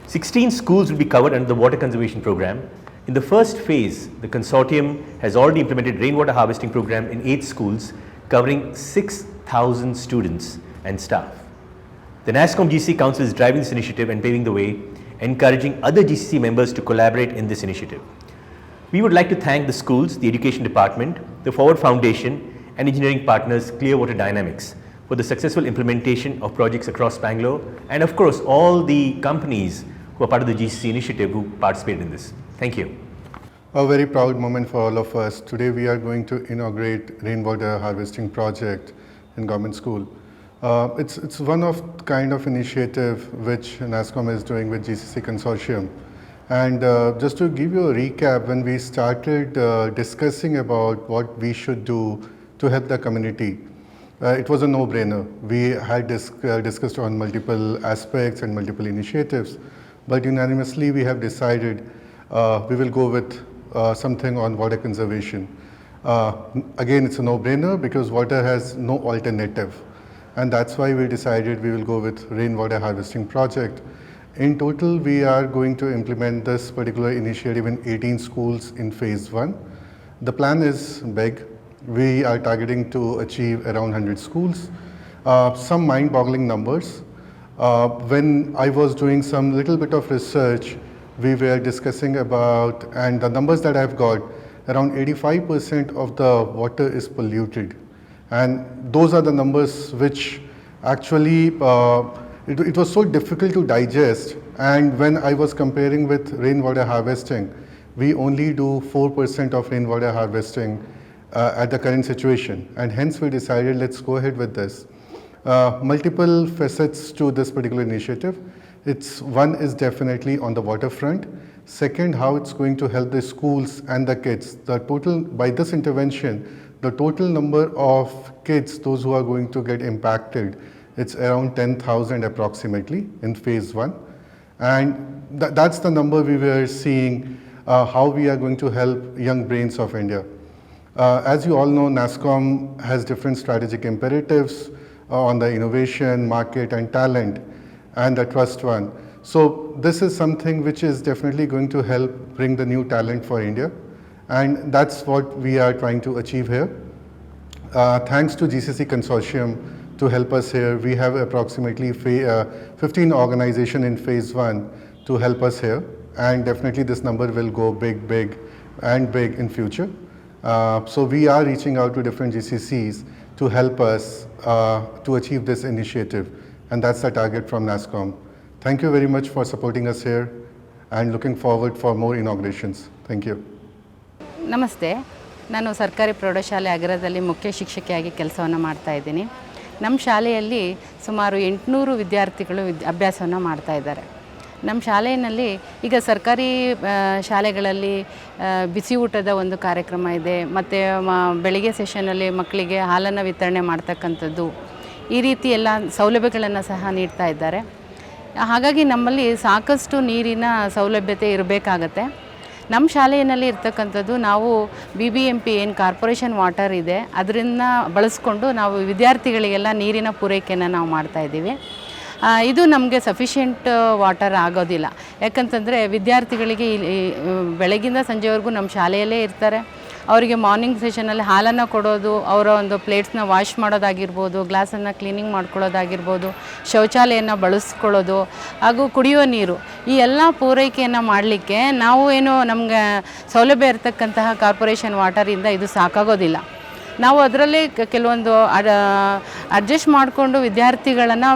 16 schools will be covered under the water conservation program. In the first phase, the consortium has already implemented rainwater harvesting program in 8 schools, covering 6,000 students and staff. The NASSCOM GCC Council is driving this initiative and paving the way, encouraging other GCC members to collaborate in this initiative. We would like to thank the schools, the Education Department, the Forward Foundation, and engineering partners Clearwater Dynamics for the successful implementation of projects across Bangalore, and of course all the companies who are part of the GCC initiative who participated in this. Thank you. A very proud moment for all of us. Today we are going to inaugurate rainwater harvesting project in government school. It's one of kind of initiative which NASSCOM is doing with GCC consortium. And just to give you a recap, when we started discussing about what we should do to help the community, it was a no-brainer. We had discussed on multiple aspects and multiple initiatives, but unanimously we have decided we will go with something on water conservation. Again, it's a no-brainer because water has no alternative. And that's why we decided we will go with rainwater harvesting project. In total, we are going to implement this particular initiative in 18 schools in phase 1. The plan is big. We are targeting to achieve around 100 schools. Some mind-boggling numbers. When I was doing some little bit of research, we were discussing about, and the numbers that I've got, around 85% of the water is polluted. And those are the numbers which actually, it was so difficult to digest. And when I was comparing with rainwater harvesting, we only do 4% of rainwater harvesting at the current situation. And hence we decided, let's go ahead with this. Multiple facets to this particular initiative. One is definitely on the waterfront. Second, how it's going to help the schools and the kids. The total, by this intervention, the total number of kids, those who are going to get impacted, it's around 10,000 approximately in phase 1. And that's the number we were seeing, how we are going to help young brains of India. As you all know, NASSCOM has different strategic imperatives on the innovation, market and talent, and the trust one. So this is something which is definitely going to help bring the new talent for India, and that's what we are trying to achieve here. Thanks to GCC Consortium to help us here. We have approximately 15 organizations in phase 1 to help us here, and definitely this number will go big in future. So we are reaching out to different GCCs to help us to achieve this initiative, and that's the target from NASSCOM. Thank you very much for supporting us here and looking forward for more inaugurations. Thank you. ನಮಸ್ತೆ, ನಾನು ಸರ್ಕಾರಿ ಪ್ರೌಢಶಾಲೆ ಅಗ್ರದಲ್ಲಿ ಮುಖ್ಯ ಶಿಕ್ಷಕಿಯಾಗಿ ಕೆಲಸವನ್ನು ಮಾಡ್ತಾ ಇದ್ದೀನಿ. ನಮ್ಮ ಶಾಲೆಯಲ್ಲಿ ಸುಮಾರು 800 ವಿದ್ಯಾರ್ಥಿಗಳು ಅಭ್ಯಾಸವನ್ನು ಮಾಡ್ತಾ ಇದ್ದಾರೆ. ನಮ್ಮ ಶಾಲೆಯಲ್ಲಿ ಈಗ ಸರ್ಕಾರಿ ಶಾಲೆಗಳಲ್ಲಿ ಬಿಸಿ ಊಟದ ಒಂದು ಕಾರ್ಯಕ್ರಮ ಇದೆ, ಮತ್ತು ಬೆಳಿಗ್ಗೆ ಸೆಷನಲ್ಲಿ ಮಕ್ಕಳಿಗೆ ಹಾಲನ್ನು ವಿತರಣೆ ಮಾಡ್ತಕ್ಕಂಥದ್ದು, ಈ ರೀತಿ ಎಲ್ಲ ಸೌಲಭ್ಯಗಳನ್ನು ಸಹ ನೀಡ್ತಾ ಇದ್ದಾರೆ. ಹಾಗಾಗಿ ನಮ್ಮಲ್ಲಿ ಸಾಕಷ್ಟು ನೀರಿನ ಸೌಲಭ್ಯತೆ ಇರಬೇಕಾಗತ್ತೆ. ನಮ್ಮ ಶಾಲೆಯಲ್ಲಿ ಇರ್ತಕ್ಕಂಥದ್ದು ನಾವು BBMP ಏನು ಕಾರ್ಪೊರೇಷನ್ ವಾಟರ್ ಇದೆ ಅದರಿಂದ ಬಳಸ್ಕೊಂಡು ನಾವು ವಿದ್ಯಾರ್ಥಿಗಳಿಗೆಲ್ಲ ನೀರಿನ ಪೂರೈಕೆಯನ್ನು ನಾವು ಮಾಡ್ತಾಯಿದ್ದೀವಿ. ಇದು ನಮಗೆ ಸಫಿಷಿಯೆಂಟ್ ವಾಟರ್ ಆಗೋದಿಲ್ಲ, ಯಾಕಂತಂದರೆ ವಿದ್ಯಾರ್ಥಿಗಳಿಗೆ ಬೆಳಗಿಂದ ಸಂಜೆವರೆಗೂ ನಮ್ಮ ಶಾಲೆಯಲ್ಲೇ ಇರ್ತಾರೆ. ಅವರಿಗೆ ಮಾರ್ನಿಂಗ್ ಸೆಷನಲ್ಲಿ ಹಾಲನ್ನು ಕೊಡೋದು, ಅವರ ಒಂದು ಪ್ಲೇಟ್ಸ್ನ ವಾಶ್ ಮಾಡೋದಾಗಿರ್ಬೋದು, ಗ್ಲಾಸನ್ನು ಕ್ಲೀನಿಂಗ್ ಮಾಡ್ಕೊಳ್ಳೋದಾಗಿರ್ಬೋದು, ಶೌಚಾಲಯನ ಬಳಸ್ಕೊಳ್ಳೋದು ಹಾಗೂ ಕುಡಿಯೋ ನೀರು, ಈ ಎಲ್ಲ ಪೂರೈಕೆಯನ್ನು ಮಾಡಲಿಕ್ಕೆ ನಾವು ಏನು ನಮಗೆ ಸೌಲಭ್ಯ ಇರತಕ್ಕಂತಹ ಕಾರ್ಪೊರೇಷನ್ ವಾಟರಿಂದ ಇದು ಸಾಕಾಗೋದಿಲ್ಲ. ನಾವು ಅದರಲ್ಲೇ ಕೆಲವೊಂದು ಅಡ್ಜಸ್ಟ್ ಮಾಡಿಕೊಂಡು ವಿದ್ಯಾರ್ಥಿಗಳನ್ನು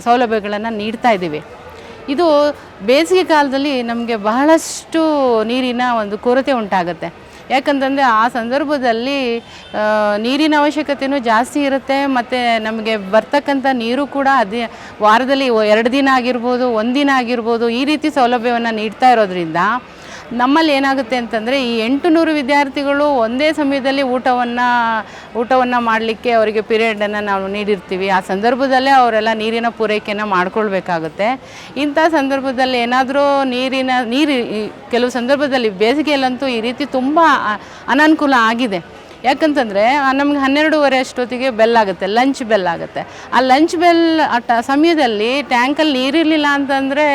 ಸೌಲಭ್ಯಗಳನ್ನು ನೀಡ್ತಾ ಇದ್ದೀವಿ. ಇದು ಬೇಸಿಗೆ ಕಾಲದಲ್ಲಿ ನಮಗೆ ಬಹಳಷ್ಟು ನೀರಿನ ಒಂದು ಕೊರತೆ ಉಂಟಾಗುತ್ತೆ. ಯಾಕಂತಂದರೆ ಆ ಸಂದರ್ಭದಲ್ಲಿ ನೀರಿನ ಅವಶ್ಯಕತೆಯೂ ಜಾಸ್ತಿ ಇರುತ್ತೆ, ಮತ್ತು ನಮಗೆ ಬರ್ತಕ್ಕಂಥ ನೀರು ಕೂಡ ವಾರದಲ್ಲಿ 2 ದಿನ ಆಗಿರ್ಬೋದು, 1 ದಿನ ಆಗಿರ್ಬೋದು, ಈ ರೀತಿ ಸೌಲಭ್ಯವನ್ನು ನೀಡ್ತಾ ಇರೋದ್ರಿಂದ ನಮ್ಮಲ್ಲಿ ಏನಾಗುತ್ತೆ ಅಂತಂದರೆ ಈ 800 ವಿದ್ಯಾರ್ಥಿಗಳು ಒಂದೇ ಸಮಯದಲ್ಲಿ ಊಟವನ್ನು ಮಾಡಲಿಕ್ಕೆ ಅವರಿಗೆ ಪೀರಿಯಡನ್ನು ನಾವು ನೀಡಿರ್ತೀವಿ. ಆ ಸಂದರ್ಭದಲ್ಲೇ ಅವರೆಲ್ಲ ನೀರಿನ ಪೂರೈಕೆಯನ್ನು ಮಾಡ್ಕೊಳ್ಬೇಕಾಗುತ್ತೆ. ಇಂಥ ಸಂದರ್ಭದಲ್ಲಿ ಏನಾದರೂ ನೀರು ಕೆಲವು ಸಂದರ್ಭದಲ್ಲಿ ಬೇಸಿಗೆಯಲ್ಲಂತೂ ಈ ರೀತಿ ತುಂಬ ಅನನುಕೂಲ ಆಗಿದೆ. ಯಾಕಂತಂದರೆ ನಮಗೆ 12:30 ಅಷ್ಟೊತ್ತಿಗೆ ಬೆಲ್ ಆಗುತ್ತೆ, ಲಂಚ್ ಬೆಲ್ ಆಗುತ್ತೆ. ಆ ಲಂಚ್ ಬೆಲ್ ಸಮಯದಲ್ಲಿ ಟ್ಯಾಂಕಲ್ಲಿ ನೀರಿರಲಿಲ್ಲ ಅಂತಂದರೆ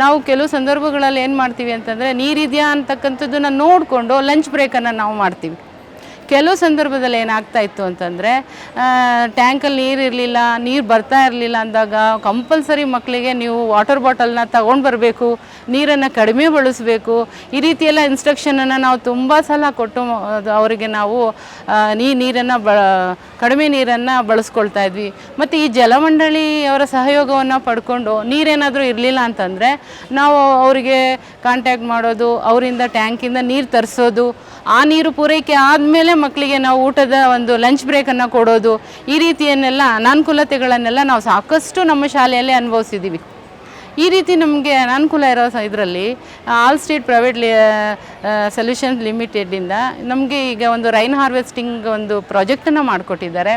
ನಾವು ಕೆಲವು ಸಂದರ್ಭಗಳಲ್ಲಿ ಏನು ಮಾಡ್ತೀವಿ ಅಂತಂದರೆ ನೀರಿದೆಯಾ ಅಂತಕ್ಕಂಥದ್ದನ್ನು ನೋಡಿಕೊಂಡು ಲಂಚ್ ಬ್ರೇಕನ್ನು ನಾವು ಮಾಡ್ತೀವಿ. ಕೆಲವು ಸಂದರ್ಭದಲ್ಲಿ ಏನಾಗ್ತಾ ಇತ್ತು ಅಂತಂದರೆ ಟ್ಯಾಂಕಲ್ಲಿ ನೀರಿರಲಿಲ್ಲ, ನೀರು ಬರ್ತಾ ಇರಲಿಲ್ಲ ಅಂದಾಗ ಕಂಪಲ್ಸರಿ ಮಕ್ಕಳಿಗೆ ನೀವು ವಾಟರ್ ಬಾಟಲ್ನ ತಗೊಂಡು ಬರಬೇಕು, ನೀರನ್ನು ಕಡಿಮೆ ಬಳಸಬೇಕು, ಈ ರೀತಿಯೆಲ್ಲ ಇನ್ಸ್ಟ್ರಕ್ಷನನ್ನು ನಾವು ತುಂಬ ಸಲ ಕೊಟ್ಟು ಅವರಿಗೆ ನಾವು ನೀರನ್ನು ಕಡಿಮೆ ನೀರನ್ನು ಬಳಸ್ಕೊಳ್ತಾ ಇದ್ವಿ. ಮತ್ತು ಈ ಜಲಮಂಡಳಿಯವರ ಸಹಯೋಗವನ್ನು ಪಡ್ಕೊಂಡು ನೀರೇನಾದರೂ ಇರಲಿಲ್ಲ ಅಂತಂದರೆ ನಾವು ಅವರಿಗೆ ಕಾಂಟ್ಯಾಕ್ಟ್ ಮಾಡೋದು, ಅವರಿಂದ ಟ್ಯಾಂಕಿಂದ ನೀರು ತರಿಸೋದು, ಆ ನೀರು ಪೂರೈಕೆ ಆದಮೇಲೆ ಮಕ್ಕಳಿಗೆ ನಾವು ಊಟದ ಒಂದು ಲಂಚ್ ಬ್ರೇಕನ್ನು ಕೊಡೋದು, ಈ ರೀತಿಯನ್ನೆಲ್ಲ ಅನಾನುಕೂಲತೆಗಳನ್ನೆಲ್ಲ ನಾವು ಸಾಕಷ್ಟು ನಮ್ಮ ಶಾಲೆಯಲ್ಲೇ ಅನುಭವಿಸಿದ್ದೀವಿ. ಈ ರೀತಿ ನಮಗೆ ಅನಾನುಕೂಲ ಇರೋ ಇದರಲ್ಲಿ ಆಲ್ ಸ್ಟೇಟ್ ಪ್ರೈವೇಟ್ ಸೊಲ್ಯೂಷನ್ಸ್ ಲಿಮಿಟೆಡಿಂದ ನಮಗೆ ಈಗ ಒಂದು ರೈನ್ ಹಾರ್ವೆಸ್ಟಿಂಗ್ ಒಂದು ಪ್ರಾಜೆಕ್ಟನ್ನು ಮಾಡಿಕೊಟ್ಟಿದ್ದಾರೆ.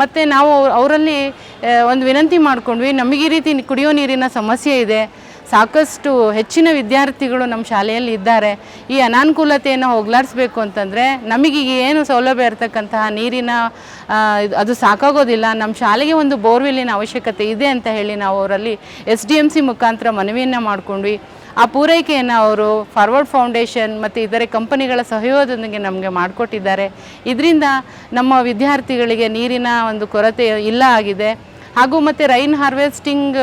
ಮತ್ತು ನಾವು ಅವರಲ್ಲಿ ಒಂದು ವಿನಂತಿ ಮಾಡಿಕೊಂಡ್ವಿ, ನಮಗೆ ಈ ರೀತಿ ಕುಡಿಯೋ ನೀರಿನ ಸಮಸ್ಯೆ ಇದೆ, ಸಾಕಷ್ಟು ಹೆಚ್ಚಿನ ವಿದ್ಯಾರ್ಥಿಗಳು ನಮ್ಮ ಶಾಲೆಯಲ್ಲಿ ಇದ್ದಾರೆ, ಈ ಅನಾನುಕೂಲತೆಯನ್ನು ಹೋಗಲಾಡಿಸ್ಬೇಕು ಅಂತಂದರೆ ನಮಗೀಗ ಏನು ಸೌಲಭ್ಯ ಇರತಕ್ಕಂತಹ ನೀರಿನ ಅದು ಸಾಕಾಗೋದಿಲ್ಲ, ನಮ್ಮ ಶಾಲೆಗೆ ಒಂದು ಬೋರ್ವೆಲ್ಲಿನ ಅವಶ್ಯಕತೆ ಇದೆ ಅಂತ ಹೇಳಿ ನಾವು ಅವರಲ್ಲಿ SDMC ಮುಖಾಂತರ ಮನವಿಯನ್ನು ಮಾಡಿಕೊಂಡ್ವಿ. ಆ ಪೂರೈಕೆಯನ್ನು ಅವರು ಫಾರ್ವರ್ಡ್ ಫೌಂಡೇಶನ್ ಮತ್ತು ಇತರೆ ಕಂಪನಿಗಳ ಸಹಯೋಗದೊಂದಿಗೆ ನಮಗೆ ಮಾಡಿಕೊಟ್ಟಿದ್ದಾರೆ. ಇದರಿಂದ ನಮ್ಮ ವಿದ್ಯಾರ್ಥಿಗಳಿಗೆ ನೀರಿನ ಒಂದು ಕೊರತೆ ಇಲ್ಲ ಆಗಿದೆ. ಹಾಗೂ ಮತ್ತು ರೈನ್ ಹಾರ್ವೆಸ್ಟಿಂಗ್,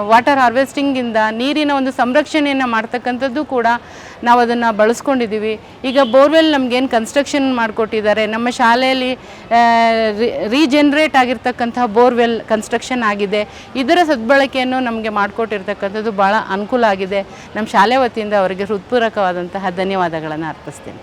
ವಾಟರ್ ಹಾರ್ವೆಸ್ಟಿಂಗಿಂದ ನೀರಿನ ಒಂದು ಸಂರಕ್ಷಣೆಯನ್ನು ಮಾಡ್ತಕ್ಕಂಥದ್ದು ಕೂಡ ನಾವು ಅದನ್ನು ಬಳಸ್ಕೊಂಡಿದ್ದೀವಿ. ಈಗ ಬೋರ್ವೆಲ್ ನಮಗೇನು ಕನ್ಸ್ಟ್ರಕ್ಷನ್ ಮಾಡಿಕೊಟ್ಟಿದ್ದಾರೆ, ನಮ್ಮ ಶಾಲೆಯಲ್ಲಿ ರೀಜನ್ರೇಟ್ ಆಗಿರ್ತಕ್ಕಂಥ ಬೋರ್ವೆಲ್ ಕನ್ಸ್ಟ್ರಕ್ಷನ್ ಆಗಿದೆ. ಇದರ ಸದ್ಬಳಕೆಯನ್ನು ನಮಗೆ ಮಾಡಿಕೊಟ್ಟಿರ್ತಕ್ಕಂಥದ್ದು ಭಾಳ ಅನುಕೂಲ ಆಗಿದೆ. ನಮ್ಮ ಶಾಲೆ ವತಿಯಿಂದ ಅವರಿಗೆ ಹೃತ್ಪೂರ್ವಕವಾದಂತಹ ಧನ್ಯವಾದಗಳನ್ನು ಅರ್ಪಿಸ್ತೇನೆ.